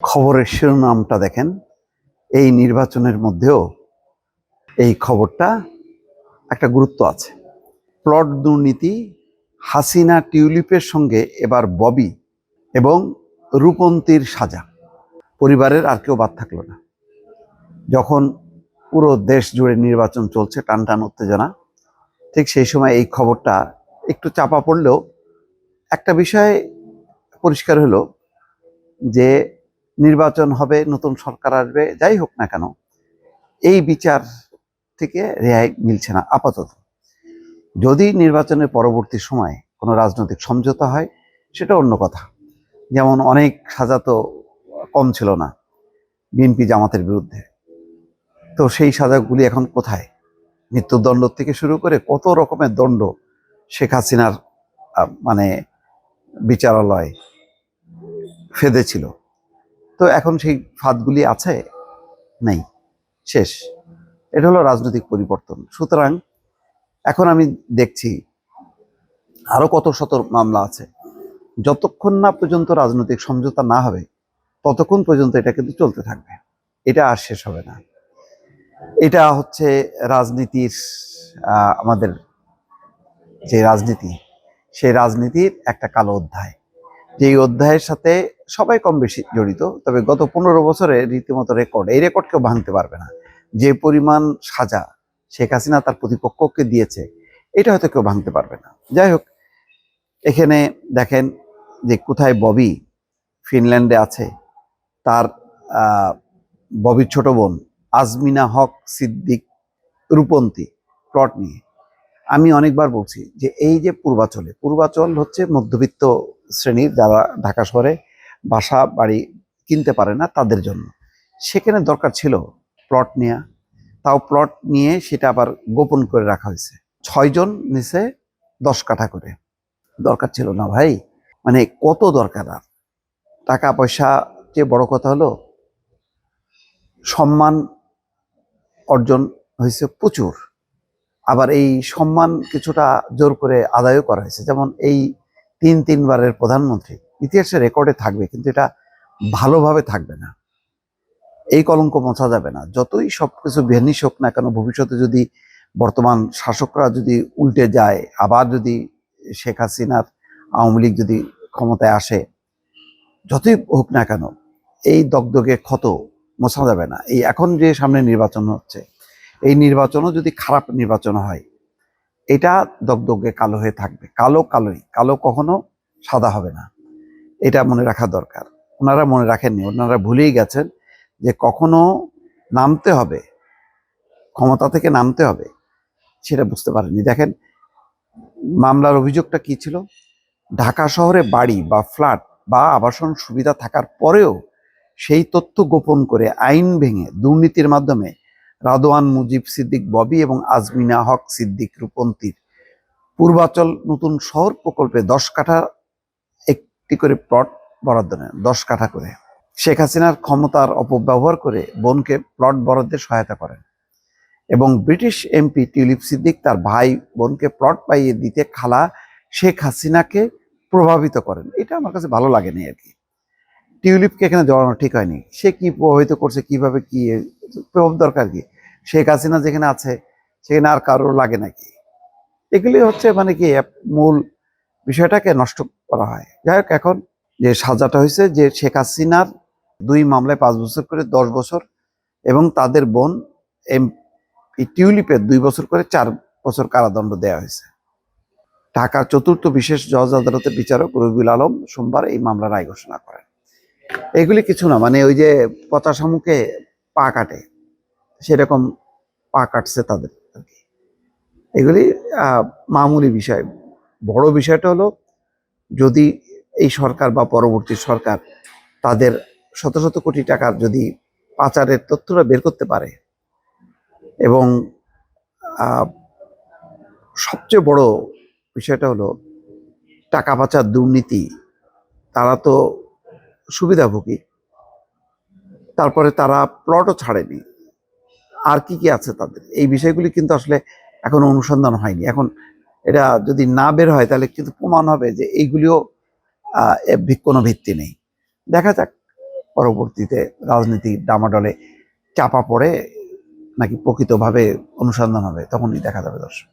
খবরের শিরোনামটা দেখেন। এই নির্বাচনের মধ্যেও এই খবরটা একটা গুরুত্ব আছে। প্লট দুর্নীতি, হাসিনা টিউলিপের সঙ্গে এবার ববি এবং রূপন্তীর সাজা। পরিবারের আর কেউ বাদ থাকলো না। যখন পুরো দেশ জুড়ে নির্বাচন চলছে, টান টান উত্তেজনা, ঠিক সেই সময় এই খবরটা একটু চাপা পড়লেও একটা বিষয় পরিষ্কার হলো যে নির্বাচন হবে, নতুন সরকার আসবে, যাই হোক না কেন এই বিচার থেকে রেহাই মিলছে না আপাতত। যদি নির্বাচনের পরবর্তী সময়ে কোনো রাজনৈতিক সমঝোতা হয় সেটা অন্য কথা। যেমন অনেক সাজা তো কম ছিল না বিএনপি জামাতের বিরুদ্ধে, তো সেই সাজাগুলি এখন কোথায়? মৃত্যুদণ্ড থেকে শুরু করে কত রকমের দণ্ড শেখ হাসিনার মানে বিচারালয় ফেঁদেছিল, তো এখন সেই ফাঁদগুলি আছে? নেই, শেষ। এটা হলো রাজনৈতিক পরিবর্তন। সুতরাং এখন আমি দেখছি আরো কত শত মামলা আছে। যতক্ষণ না পর্যন্ত রাজনৈতিক সমঝোতা না হবে ততক্ষণ পর্যন্ত এটা কিন্তু চলতে থাকবে, এটা আর শেষ হবে না। এটা হচ্ছে রাজনীতির আমাদের যে রাজনীতি, সেই রাজনীতির একটা কালো অধ্যায়, যেই অধ্যায়ের সাথে সবাই কম বেশি জড়িত। তবে গত 15 বছরে রীতিমতো রেকর্ড, এই রেকর্ড কেউ ভাঙতে পারবে না। যে পরিমাণ সাজা শেখ হাসিনা তার প্রতিপক্ষকে দিয়েছে এটা হয়তো কেউ ভাঙতে পারবে না। যাই হোক, এখানে দেখেন যে কোথায় ববি ফিনল্যান্ডে আছে, তার ববির ছোট বোন আজমিনা হক সিদ্দিক রূপন্তী প্লট নিয়ে। আমি অনেকবার বলছি যে এই যে পূর্বাচল হচ্ছে মধ্যবিত্ত শ্রেণীর, যারা ঢাকা শহরে বাসা বাড়ি কিনতে পারে না তাদের জন্য। সেখানে দরকার ছিল প্লট নেওয়া, তাও প্লট নিয়ে সেটা আবার গোপন করে রাখা হয়েছে। 6 জন নিচে 10 কাঠা করে। দরকার ছিল না ভাই, মানে কত দরকার। আর টাকা পয়সা চেয়ে বড় কথা হলো সম্মান অর্জন হয়েছে প্রচুর। আবার এই সম্মান কিছুটা জোর করে আদায়ও করা হয়েছে। যেমন এই 3 বারের প্রধানমন্ত্রী ইতিহাসের রেকর্ডে থাকবে, কিন্তু এটা ভালোভাবে থাকবে না। এই কলঙ্ক মোছা যাবে না, যতই সবকিছু ভ্যানিশ হোক না কেন। ভবিষ্যতে যদি বর্তমান শাসকরা যদি উল্টে যায়, আবার যদি শেখ হাসিনার আওয়ামী লীগ যদি ক্ষমতায় আসে, যতই হোক না কেন এই দগদগে ক্ষত মোছা যাবে না। এই এখন যে সামনে নির্বাচন হচ্ছে, এই নির্বাচনও যদি খারাপ নির্বাচন হয়, এটা দগদগে কালো হয়ে থাকবে। কালোই, কালো কখনো সাদা হবে না, এটা মনে রাখা দরকার। ওনারা মনে রাখেননি, ওনারা ভুলেই গেছেন যে কখনো নামতে হবে, ক্ষমতা থেকে নামতে হবে, সেটা বুঝতে পারেননি। দেখেন মামলার অভিযোগটা কি ছিল। ঢাকা শহরে বাড়ি বা ফ্ল্যাট বা আবাসন সুবিধা থাকার পরেও সেই তথ্য গোপন করে আইন ভেঙে দুর্নীতির মাধ্যমে রাদওয়ান মুজিব সিদ্দিক ববি এবং আজমিনা হক সিদ্দিক রূপন্তীর পূর্বাচল নতুন শহর প্রকল্পে 10 কাঠা একটি করে প্লট বরাদ্দ নেন। 10 কাঠা করে। শেখ হাসিনার ক্ষমতার অপব্যবহার করে বোনকে প্লট বরাদ্দে সহায়তা করেন এবং ব্রিটিশ এমপি টিউলিপ সিদ্দিক তার ভাই বোনকে প্লট পাইয়ে দিতে খালা শেখ হাসিনাকে প্রভাবিত করেন। এটা আমার কাছে ভালো লাগেনি আর কি। টিউলিপকে এখানে জড়ানো ঠিক হয়নি। সে কি প্রভাবিত করছে, কিভাবে, কি প্রভাব দরকার কি? শেখ হাসিনা যেখানে আছে সেখানে আর কারোর লাগে নাকি? এগুলি হচ্ছে মানে কি মূল বিষয়টাকে নষ্ট করা হয়। যাই হোক, এখন যে সাজাটা হয়েছে যে শেখ হাসিনার 2 মামলায় 5 বছর করে 10 বছর এবং তাদের বোন টিউলিপের 2 বছর করে 4 বছর কারাদণ্ড দেওয়া হয়েছে। ঢাকার 4র্থ বিশেষ জজ আদালতের বিচারক রবিউল আলম সোমবার এই মামলার রায় ঘোষণা করেন। এগুলি কিছু না, মানে ওই যে পচা শামুকে পা কাটে সেরকম পা কাটছে তাদের আর কি। এগুলি মামুলি বিষয়। বড় বিষয়টা হলো যদি এই সরকার বা পরবর্তী সরকার তাদের শত শত কোটি টাকার যদি পাচারের তথ্যটা বের করতে পারে, এবং সবচেয়ে বড় বিষয়টা হলো টাকা পাচার দুর্নীতি, তারা তো সুবিধাভোগী, তারপরে তারা প্লটও ছাড়েনি, আর কি কি আছে তাদের, এই বিষয়গুলি কিন্তু আসলে এখন অনুসন্ধান হয়নি। এখন এটা যদি না বের হয় তাহলে কিন্তু প্রমাণ হবে যে এইগুলিও কোনো ভিত্তি নেই। দেখা যাক পরবর্তীতে রাজনীতি ডামাডলে চাপা পড়ে নাকি প্রকৃতভাবে অনুসন্ধান হবে, তখনই দেখা যাবে দর্শক।